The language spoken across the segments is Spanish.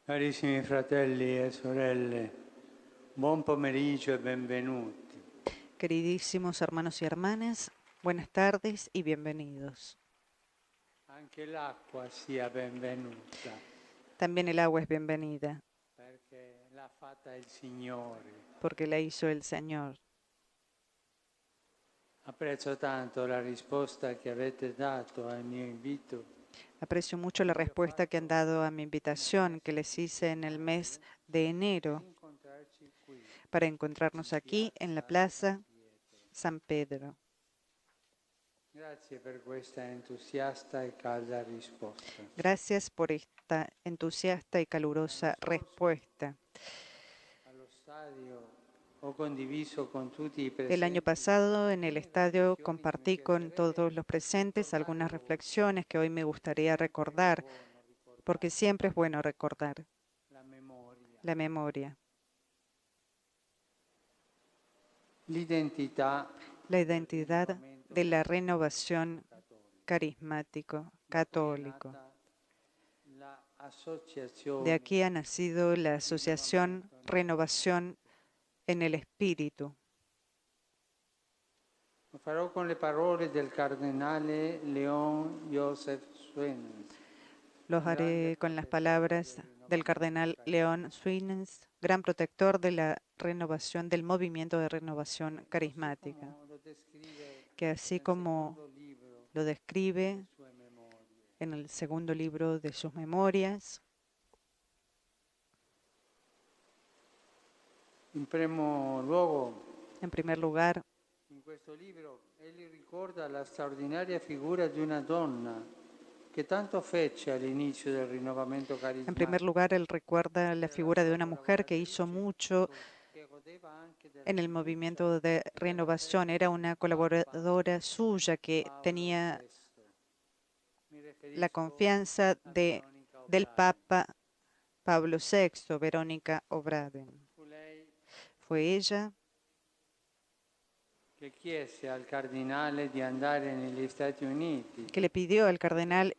Carissimi fratelli e sorelle, buon pomeriggio e benvenuti. Queridísimos hermanos y hermanas, buenas tardes y bienvenidos. Anche l'acqua sia benvenuta, También el agua es bienvenida, perché l'ha fatta il Signore. porque la hizo el Señor. Apprezzo tanto la risposta che avete dato al mio invito. Aprecio mucho la respuesta que han dado a mi invitación que les hice en el mes de enero Incontrarci qui, para encontrarnos aquí en la Plaza San Pedro. Grazie per questa entusiasta e calda risposta. Gracias por esta entusiasta y calurosa respuesta. Allo stadio ho condiviso con tutti i El año presenti pasado en el alcune estadio riflessioni che mi compartí con todos los presentes algunas reflexiones que hoy me gustaría recordar, porque siempre es bueno recordar la memoria. la memoria. L'identità La identidad de la renovación carismático católico. De aquí ha nacido la Asociación Renovación en el Espíritu. Lo farò con le parole del cardenale Leon Joseph Swenens. Los haré con las palabras del cardenal León Swenens, gran protector de la renovación, del movimiento de renovación carismática, que así como lo describe en el segundo libro de sus memorias, In primo luogo, en primer lugar, in questo libro, egli ricorda la straordinaria figura di una donna che tanto fece all'inizio del rinnovamento en primer carismatico. lugar, él recuerda la figura de una mujer que hizo mucho en el movimiento de renovación. Era una colaboradora suya que tenía la confianza del Papa Pablo VI, Verónica O'Braden. Fue ella che chiese al cardinale di andare negli Stati Uniti. que le pidió al cardenal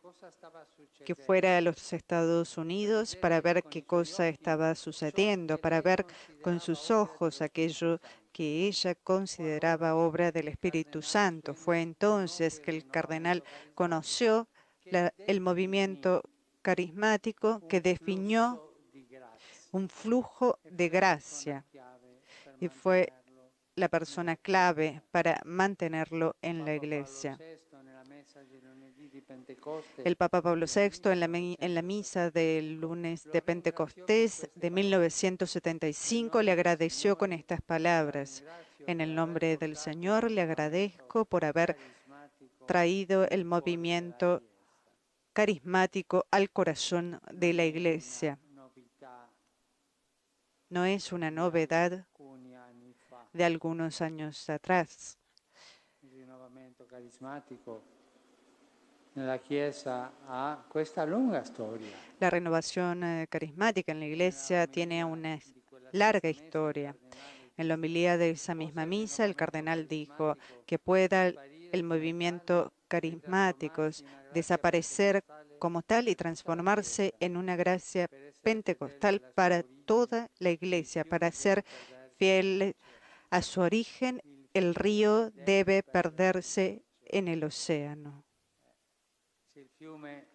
que fuera a los Estados Unidos para ver qué cosa estaba sucediendo, para ver con sus ojos aquello que ella consideraba obra del Espíritu Santo. Fue entonces que el cardenal conoció el movimiento carismático que definió un flujo de gracia y fue la persona clave para mantenerlo en la Iglesia. El Papa Pablo VI en la misa del lunes de Pentecostés de 1975 le agradeció con estas palabras: en el nombre del Señor le agradezco por haber traído el movimiento carismático al corazón de la Iglesia. No es una novedad de algunos años atrás. Il rinnovamento carismatico nella Chiesa ha questa lunga storia. La renovación carismática en la Iglesia tiene una larga historia. En la homilía de esa misma misa, el cardenal dijo que pueda el movimiento carismático desaparecer como tal y transformarse en una gracia pentecostal para toda la Iglesia, para ser fiel a su origen. El río debe perderse en el océano. Se il fiume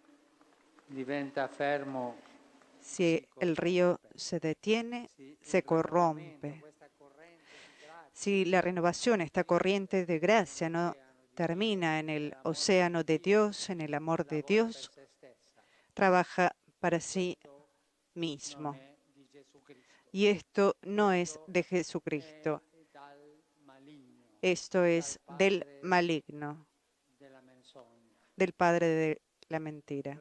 diventa fermo, Si el río se detiene, se corrompe. Si la renovación, esta corriente de gracia, no termina en el océano de Dios, en el amor de Dios, trabaja para sí mismo. Y esto no es de Jesucristo. Esto es del maligno, del padre de la mentira.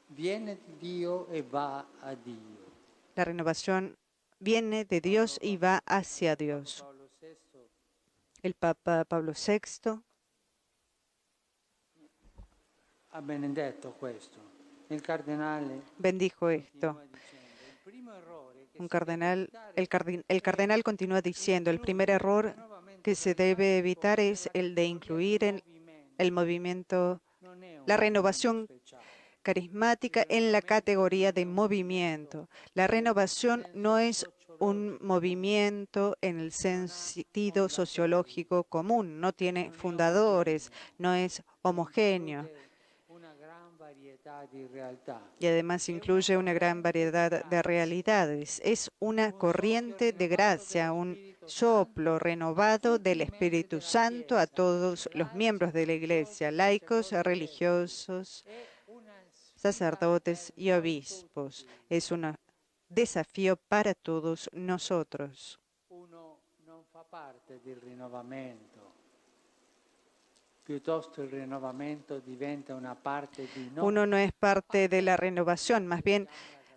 Viene di Dio e va a Dio. La renovación viene de Dios y va hacia Dios. El Papa Pablo VI ha benedetto questo. Il cardinale bendijo esto. El cardenal continúa diciendo: el primer error que se debe evitar es el de incluir en el movimiento. La renovación carismática en la categoría de movimiento. La renovación no es un movimiento en el sentido sociológico común, no tiene fundadores, no es homogéneo y además incluye una gran variedad de realidades. Es una corriente de gracia, un soplo renovado del Espíritu Santo a todos los miembros de la Iglesia, laicos, religiosos, sacerdotes y obispos. Es un desafío para todos nosotros. Uno no es parte de la renovación, más bien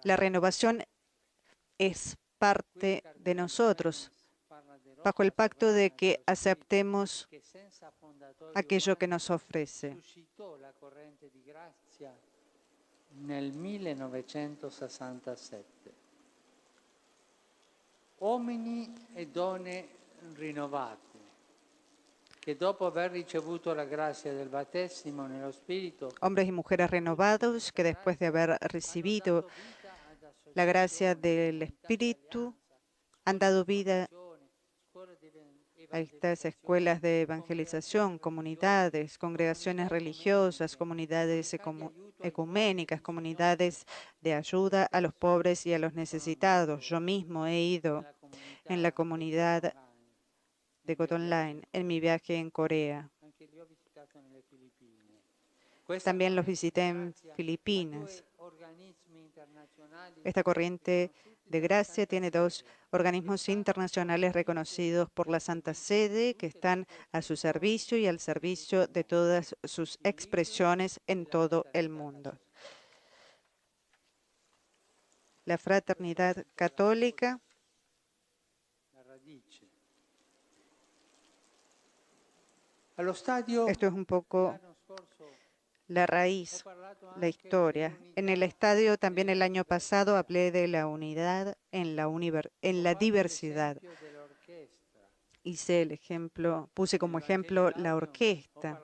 la renovación es parte de nosotros, bajo el pacto de que aceptemos aquello que nos ofrece. Nel 1967. Uomini e donne rinnovati, che dopo aver ricevuto la grazia del battesimo nello Spirito, hombres y mujeres renovados que después de haber recibido la gracia del Espíritu han dado vida a estas escuelas de evangelización, comunidades, congregaciones religiosas, comunidades ecuménicas, comunidades de ayuda a los pobres y a los necesitados. Yo mismo he ido en la comunidad de God Online en mi viaje en Corea. También los visité en Filipinas. Esta corriente de gracia tiene dos organismos internacionales reconocidos por la Santa Sede que están a su servicio y al servicio de todas sus expresiones en todo el mundo. La Fraternidad Católica esto es un poco la raíz, la historia. En el estadio también el año pasado hablé de la unidad en la diversidad. Hice el ejemplo, puse como ejemplo la orquesta.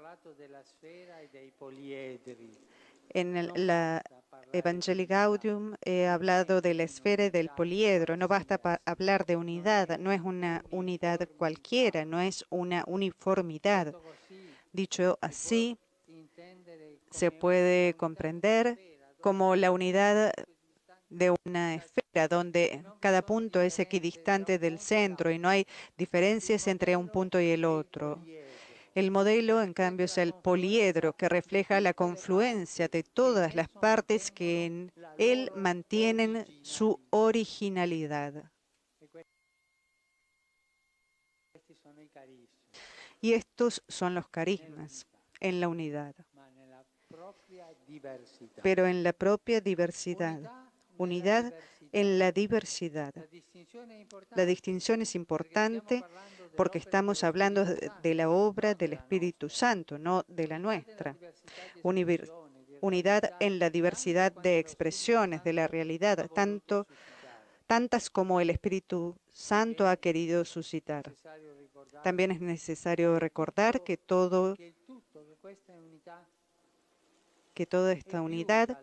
En la Evangelii Gaudium he hablado de la esfera y del poliedro. No basta hablar de unidad, no es una unidad cualquiera, no es una uniformidad. Dicho así, se puede comprender como la unidad de una esfera donde cada punto es equidistante del centro y no hay diferencias entre un punto y el otro. El modelo, en cambio, es el poliedro, que refleja la confluencia de todas las partes que en él mantienen su originalidad. Y estos son los carismas en la unidad, pero en la propia diversidad. Unidad en la diversidad. La distinción es importante porque estamos hablando de la obra del Espíritu Santo, no de la nuestra. Unidad en la diversidad de expresiones de la realidad, tantas como el Espíritu Santo ha querido suscitar. También es necesario recordar que toda esta unidad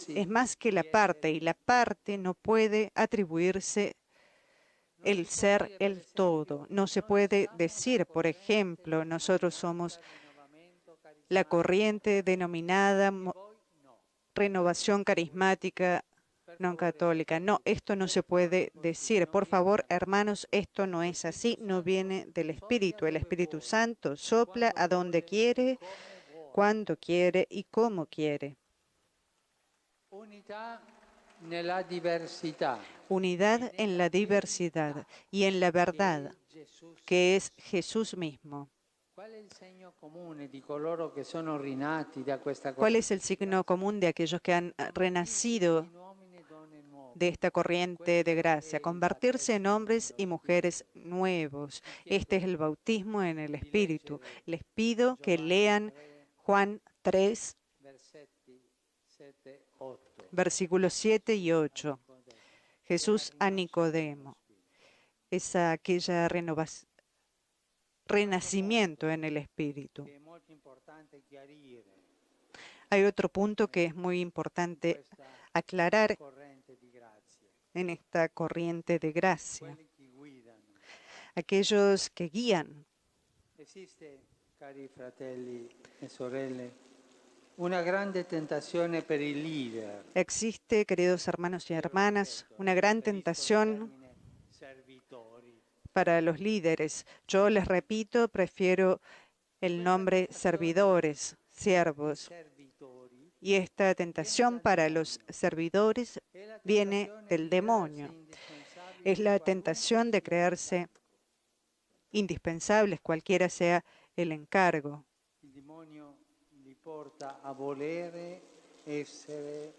es más que la parte, y la parte no puede atribuirse el ser el todo. No se puede decir, por ejemplo, nosotros somos la corriente denominada renovación carismática no católica. No, esto no se puede decir. Por favor, hermanos, esto no es así, no viene del Espíritu. El Espíritu Santo sopla a donde quiere, cuando quiere y cómo quiere. Unidad en la diversidad y en la verdad, que es Jesús mismo. ¿Cuál es el signo común de aquellos que han renacido de esta corriente de gracia? Convertirse en hombres y mujeres nuevos. Este es el bautismo en el Espíritu. Les pido que lean Juan 3, versículos 7 y 8. Jesús a Nicodemo. Es aquella renacimiento en el Espíritu. Hay otro punto que es muy importante aclarar en esta corriente de gracia. Aquellos que guían. Existe, cari fratelli e sorelle, una grande tentazione per i leader. Existe, queridos hermanos y hermanas, una gran tentación para los líderes. Yo les repito, prefiero el nombre servidores, siervos. Y esta tentación para los servidores viene del demonio. Es la tentación de creerse indispensables, cualquiera sea el encargo. El demonio li porta a volere essere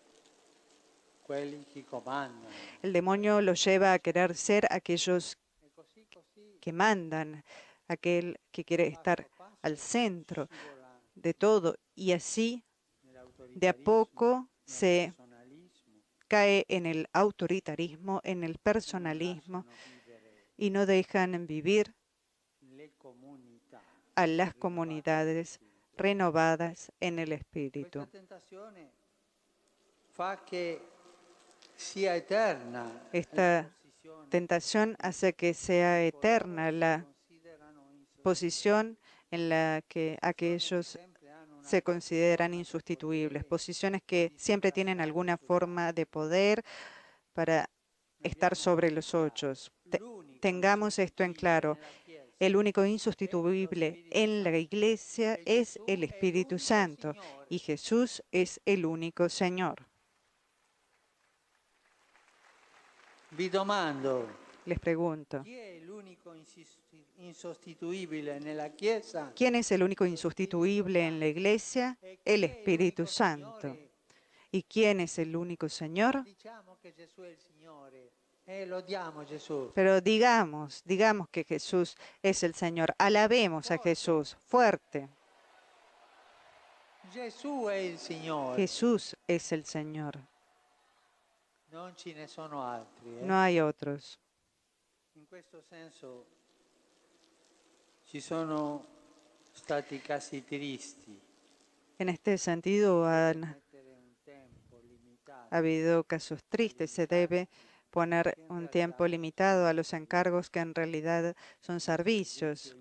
quelli che comandano. El demonio los lleva a querer ser aquellos que mandan, aquel que quiere estar al centro de todo, y así de a poco se cae en el autoritarismo, en el personalismo, y no dejan vivir a las comunidades renovadas en el Espíritu. Esta tentación hace que sea eterna la posición en la que aquellos se consideran insustituibles, posiciones que siempre tienen alguna forma de poder para estar sobre los otros. Tengamos esto en claro. El único insustituible en la Iglesia es el Espíritu Santo y Jesús es el único Señor. Les pregunto, ¿quién es el único insustituible en la Iglesia? El Espíritu Santo. ¿Y quién es el único Señor? Pero digamos que Jesús es el Señor. Alabemos a Jesús. Fuerte. Jesús es el Señor. No hay otros. In questo senso ci sono stati casi tristi. En este sentido han habido casos tristes. Se debe poner un tiempo limitado a los encargos que en realidad son servicios.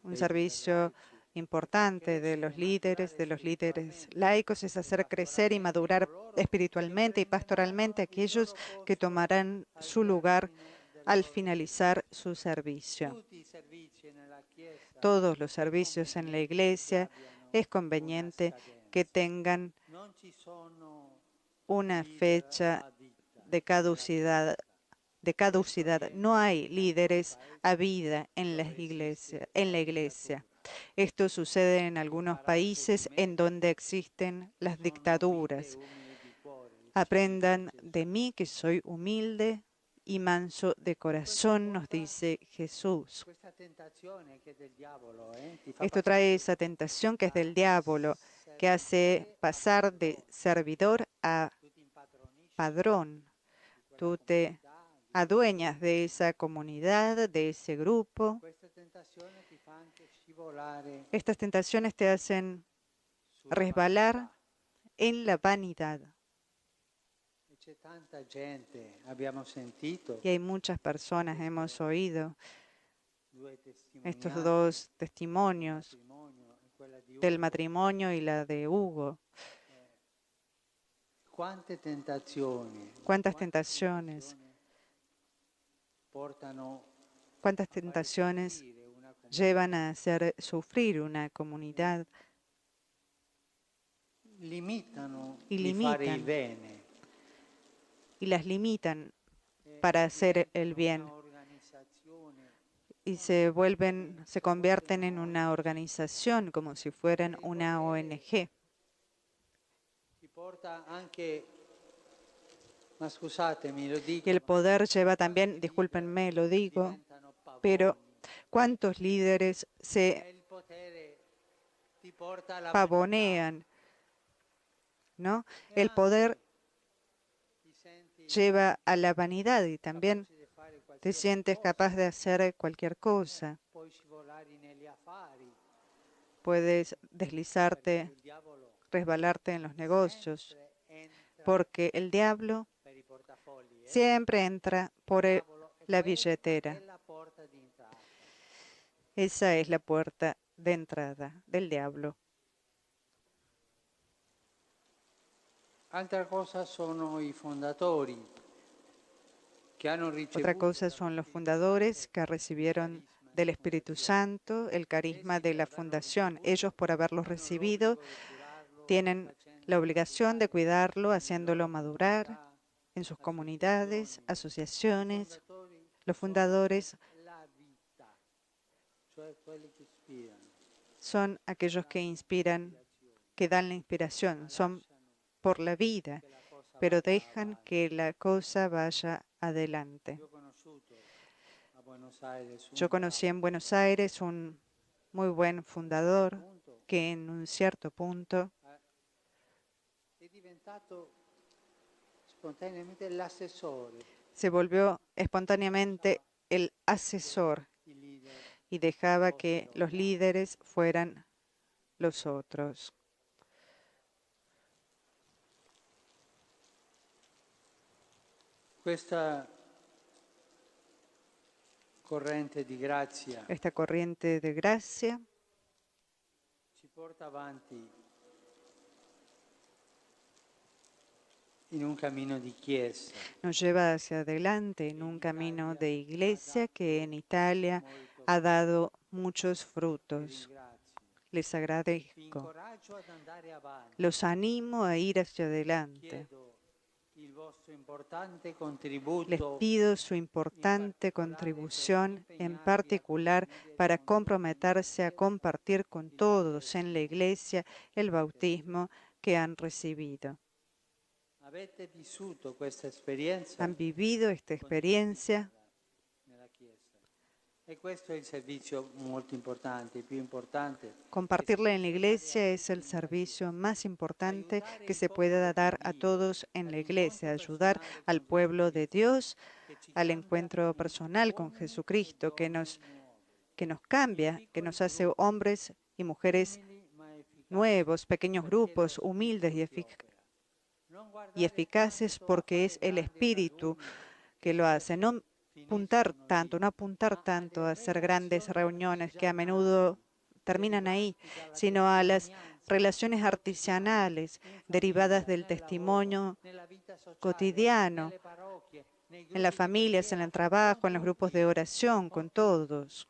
Un servicio importante de los líderes laicos es hacer crecer y madurar espiritualmente y pastoralmente a aquellos que tomarán su lugar al finalizar su servicio. Todos los servicios en la Iglesia es conveniente que tengan una fecha de caducidad. No hay líderes a vida en la Iglesia. Esto sucede en algunos países en donde existen las dictaduras. Aprendan de mí que soy humilde y manso de corazón, nos dice Jesús. Esto trae esa tentación que es del diablo, que hace pasar de servidor a padrón. Tú te adueñas de esa comunidad, de ese grupo. Estas tentaciones te hacen resbalar en la vanidad. Y hay muchas personas, hemos oído estos dos testimonios del matrimonio y la de Hugo. ¿Cuántas tentaciones? ¿Cuántas tentaciones llevan a hacer sufrir una comunidad? Y las limitan para hacer el bien. Y se convierten en una organización como si fueran una ONG. Y el poder lleva también, discúlpenme, lo digo, pero ¿cuántos líderes se pavonean? ¿No? El poder lleva a la vanidad y también te sientes capaz de hacer cualquier cosa. puedes deslizarte, resbalarte en los negocios, porque el diablo siempre entra por la billetera. Esa es la puerta de entrada del diablo. Otra cosa son los fundadores que recibieron del Espíritu Santo el carisma de la fundación. Ellos, por haberlos recibido, tienen la obligación de cuidarlo, haciéndolo madurar en sus comunidades, asociaciones. Los fundadores son aquellos que inspiran, que dan la inspiración, son por la vida, pero dejan que la cosa vaya adelante. Yo conocí en Buenos Aires un muy buen fundador que en un cierto punto se volvió espontáneamente el asesor y dejaba que los líderes fueran los otros. Esta corriente de gracia ci porta avanti in un camino di chiesa. Nos lleva hacia adelante en un camino de iglesia que en Italia ha dado muchos frutos. Les agradezco. Los animo a ir hacia adelante. Les pido su importante contribución, en particular para comprometerse a compartir con todos en la iglesia el bautismo que han recibido. ¿Han vivido esta experiencia? Compartirla en la iglesia es el servicio más importante que se pueda dar a todos en la iglesia, ayudar al pueblo de Dios al encuentro personal con Jesucristo, que nos cambia, que nos hace hombres y mujeres nuevos, pequeños grupos, humildes y eficaces, porque es el Espíritu que lo hace. No apuntar tanto a hacer grandes reuniones que a menudo terminan ahí, sino a las relaciones artesanales derivadas del testimonio cotidiano, en las familias, en el trabajo, en los grupos de oración, con todos.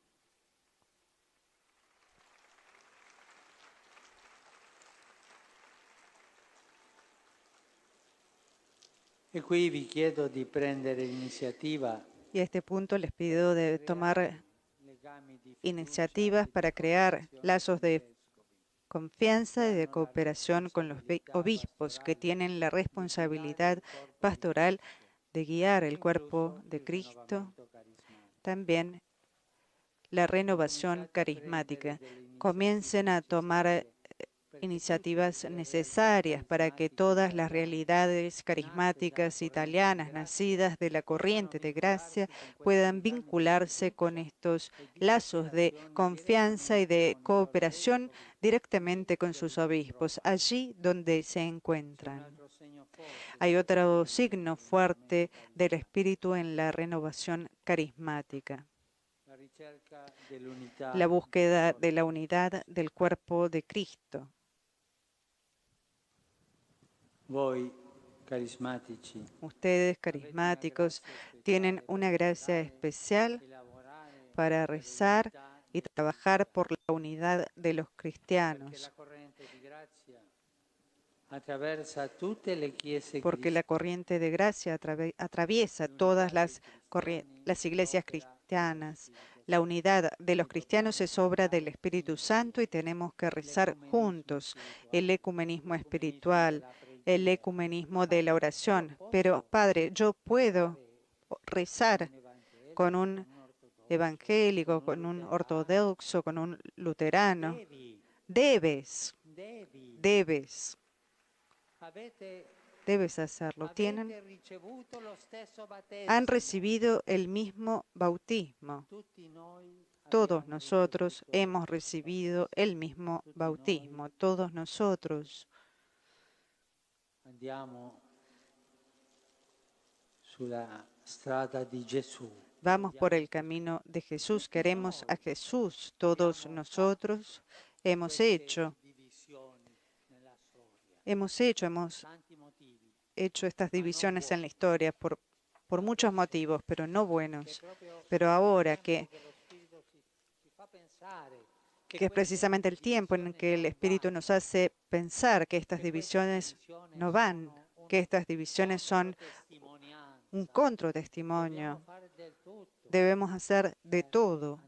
Y a este punto les pido de tomar iniciativas para crear lazos de confianza y de cooperación con los obispos que tienen la responsabilidad pastoral de guiar el cuerpo de Cristo. También la renovación carismática. Comiencen a tomar iniciativas necesarias para que todas las realidades carismáticas italianas nacidas de la corriente de gracia puedan vincularse con estos lazos de confianza y de cooperación directamente con sus obispos, allí donde se encuentran. Hay otro signo fuerte del Espíritu en la renovación carismática: la búsqueda de la unidad del cuerpo de Cristo. Ustedes, carismáticos, tienen una gracia especial para rezar y trabajar por la unidad de los cristianos, porque la corriente de gracia atraviesa todas las iglesias cristianas. La unidad de los cristianos es obra del Espíritu Santo y tenemos que rezar juntos el ecumenismo espiritual, el ecumenismo de la oración. Pero, Padre, yo puedo rezar con un evangélico, con un ortodoxo, con un luterano. Debes hacerlo. Han recibido el mismo bautismo. todos nosotros hemos recibido el mismo bautismo, todos nosotros. Andiamo sulla strada di Gesù. Vamos por el camino de Jesús, queremos a Jesús. Todos nosotros hemos hecho estas divisiones en la historia por muchos motivos, pero no buenos. Pero ahora que es precisamente el tiempo en que el Espíritu nos hace pensar que estas divisiones no van, que estas divisiones son un contratestimonio. Debemos hacer de todo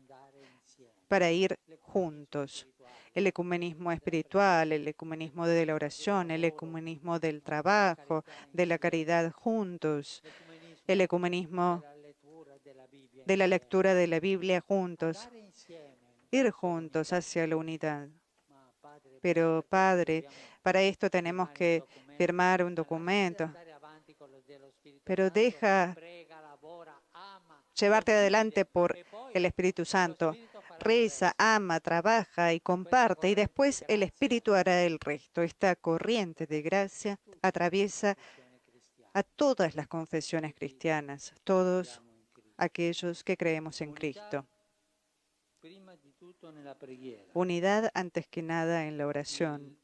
para ir juntos. El ecumenismo espiritual, el ecumenismo de la oración, el ecumenismo del trabajo, de la caridad juntos, el ecumenismo de la lectura de la Biblia juntos, ir juntos hacia la unidad. Pero, Padre, para esto tenemos que firmar un documento. Pero deja llevarte adelante por el Espíritu Santo. Reza, ama, trabaja y comparte, y después el Espíritu hará el resto. Esta corriente de gracia atraviesa a todas las confesiones cristianas, todos aquellos que creemos en Cristo. Unidad antes que nada en la oración.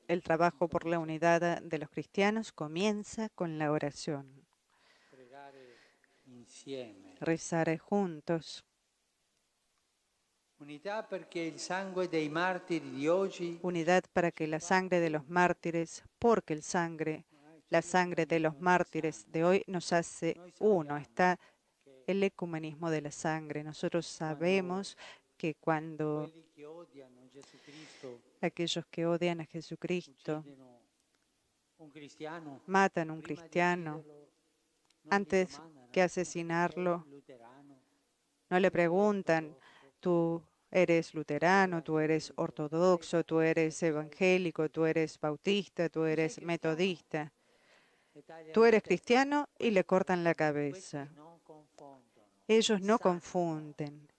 El trabajo por la unidad de los cristianos comienza con la oración. Rezar juntos. Unidad para que la sangre de los mártires, porque la sangre de los mártires de hoy nos hace uno. Está el ecumenismo de la sangre. Nosotros sabemos que cuando aquellos que odian a Jesucristo matan a un cristiano, antes que asesinarlo, no le preguntan, tú eres luterano, tú eres ortodoxo, tú eres evangélico, tú eres bautista, tú eres metodista. Tú eres cristiano y le cortan la cabeza. Ellos no confunden.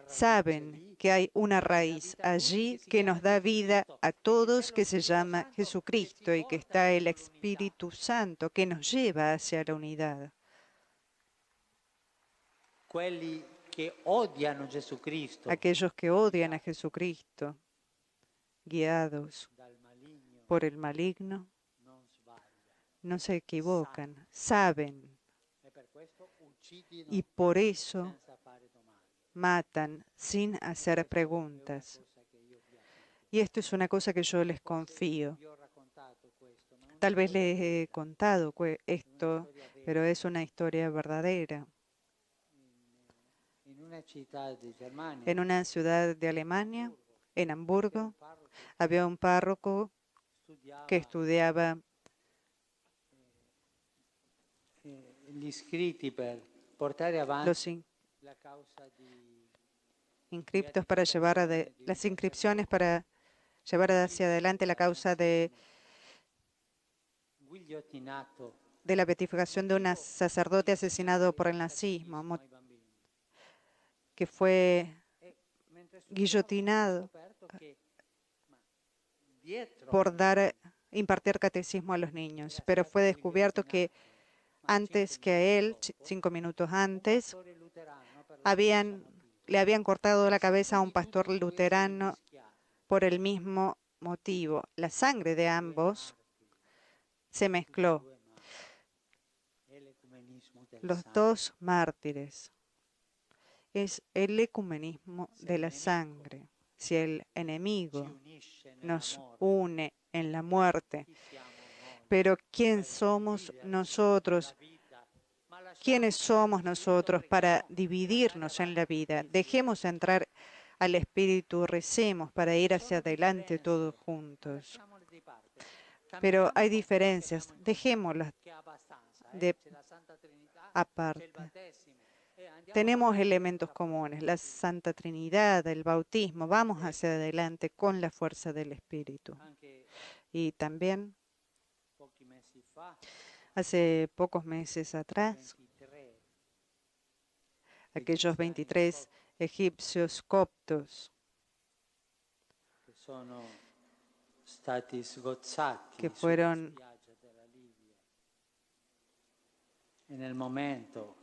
Saben que hay una raíz allí que nos da vida a todos, que se llama Jesucristo, y que está el Espíritu Santo que nos lleva hacia la unidad. Aquellos que odian a Jesucristo, guiados por el maligno, no se equivocan, saben, y por eso matan sin hacer preguntas. Y esto es una cosa que yo les confío. Tal vez les he contado esto, pero es una historia verdadera. En una ciudad de Alemania, en Hamburgo, había un párroco que estudiaba los inscriptos para llevar las inscripciones para llevar hacia adelante la causa de la beatificación de un sacerdote asesinado por el nazismo, que fue guillotinado por impartir catecismo a los niños. Pero fue descubierto que antes que a él, 5 minutos antes, le habían cortado la cabeza a un pastor luterano por el mismo motivo. La sangre de ambos se mezcló. Los dos mártires. Es el ecumenismo de la sangre. Si el enemigo nos une en la muerte, pero ¿quién somos nosotros? ¿Quiénes somos nosotros para dividirnos en la vida? Dejemos entrar al Espíritu, recemos para ir hacia adelante todos juntos. Pero hay diferencias, dejémoslas aparte. Tenemos elementos comunes, la Santa Trinidad, el bautismo. Vamos hacia adelante con la fuerza del Espíritu. Y también, hace pocos meses atrás, aquellos 23 egipcios coptos che sono stati sgozzati que sulla fueron spiaggia della Libia e nel momento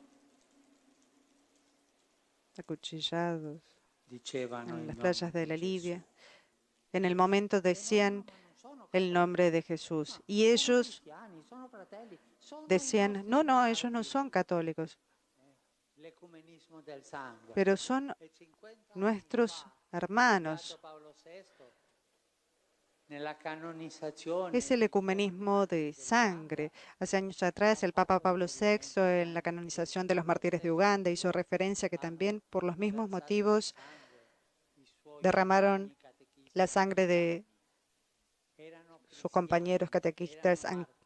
acuchillados dicevano en il las nome playas de di la Gesù. Libia. En el momento decían el nombre de Jesús y ellos Cristiani, sono fratelli, sono i decían, nostri no, ellos no martiri. son católicos, L'ecumenismo del sangue. pero son E 50 anni nuestros fa, hermanos. Beato Paolo VI, nella canonizzazione Es el ecumenismo de sangre. Hace años atrás, el Papa Pablo VI, en la canonización de los mártires de Uganda, hizo referencia que también por los mismos motivos derramaron la sangre de sus compañeros catequistas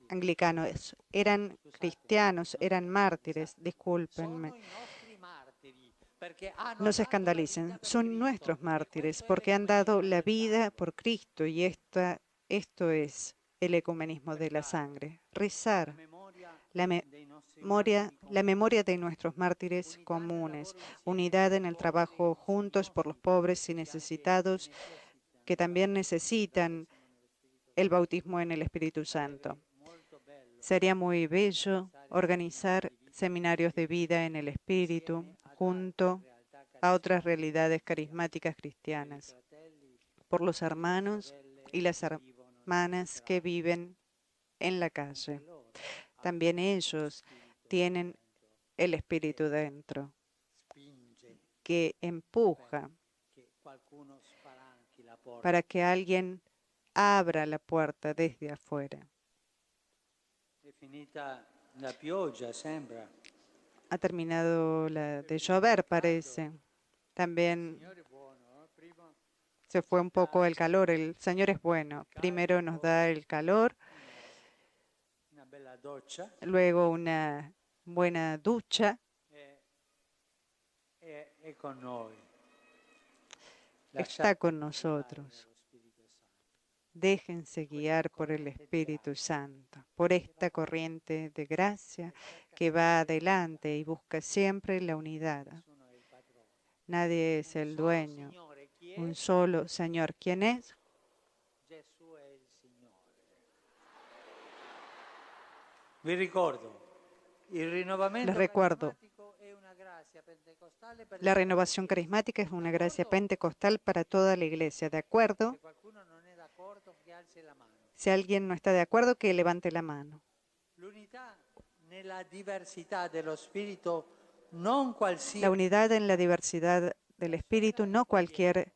anglicanos. Eran cristianos, eran mártires, discúlpenme. No se escandalicen, son nuestros mártires porque han dado la vida por Cristo y esto es el ecumenismo de la sangre. Rezar la memoria de nuestros mártires comunes, unidad en el trabajo juntos por los pobres y necesitados que también necesitan el bautismo en el Espíritu Santo. Sería muy bello organizar seminarios de vida en el Espíritu junto a otras realidades carismáticas cristianas, por los hermanos y las hermanas que viven en la calle. También ellos tienen el Espíritu dentro, que empuja para que alguien abra la puerta desde afuera. Ha terminado de llover, parece. También se fue un poco el calor. El Señor es bueno. Primero nos da el calor, luego una buena ducha. Está con nosotros. Déjense guiar por el Espíritu Santo, por esta corriente de gracia que va adelante y busca siempre la unidad. Nadie es el dueño, un solo Señor. ¿Quién es? Les recuerdo, la renovación carismática es una gracia pentecostal para toda la iglesia. ¿De acuerdo? Si alguien no está de acuerdo, que levante la mano. La unidad en la diversidad del Espíritu, no cualquier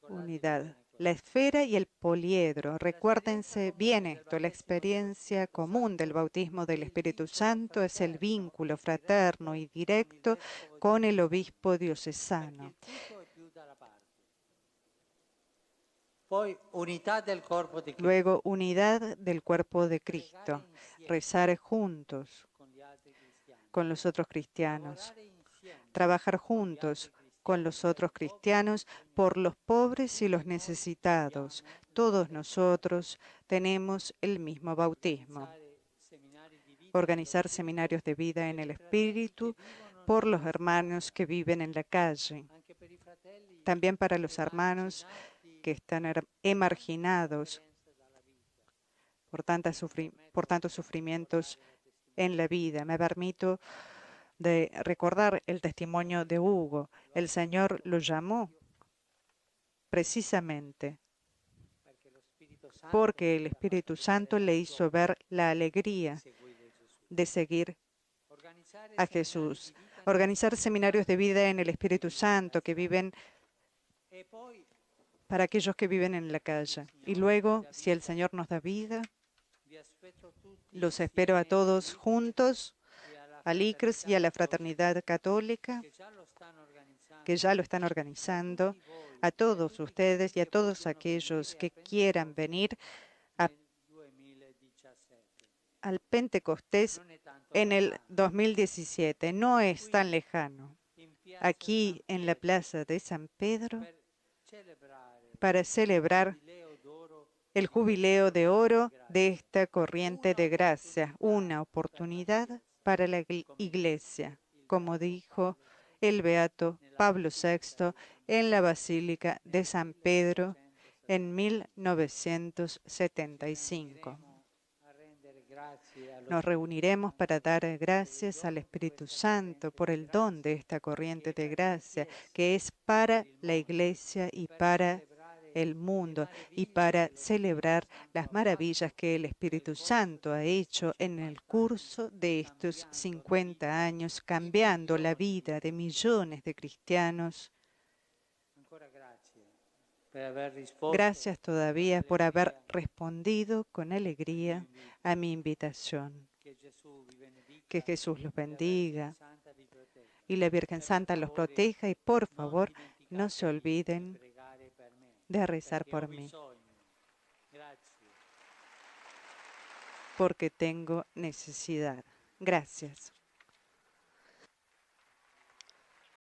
unidad. La esfera y el poliedro. Recuérdense bien esto, la experiencia común del bautismo del Espíritu Santo es el vínculo fraterno y directo con el obispo diocesano. Luego, unidad del cuerpo de Cristo. Rezar juntos con los otros cristianos. Trabajar juntos con los otros cristianos por los pobres y los necesitados. Todos nosotros tenemos el mismo bautismo. Organizar seminarios de vida en el Espíritu por los hermanos que viven en la calle. También para los hermanos que están emarginados por tantos sufrimientos en la vida. Me permito de recordar el testimonio de Hugo. El Señor lo llamó precisamente porque el Espíritu Santo le hizo ver la alegría de seguir a Jesús. Organizar seminarios de vida en el Espíritu Santo que viven para aquellos que viven en la calle. Y luego, si el Señor nos da vida, los espero a todos juntos, al ICRS y a la Fraternidad Católica, que ya lo están organizando, a todos ustedes y a todos aquellos que quieran venir al Pentecostés en el 2017. No es tan lejano. Aquí en la Plaza de San Pedro, para celebrar el jubileo de oro de esta corriente de gracia, una oportunidad para la Iglesia, como dijo el beato Pablo VI en la Basílica de San Pedro en 1975. Nos reuniremos para dar gracias al Espíritu Santo por el don de esta corriente de gracia que es para la Iglesia y para el mundo y para celebrar las maravillas que el Espíritu Santo ha hecho en el curso de estos 50 años, cambiando la vida de millones de cristianos. Gracias todavía por haber respondido con alegría a mi invitación. Que Jesús los bendiga y la Virgen Santa los proteja y por favor no se olviden de rezar por mí, porque tengo necesidad. Gracias.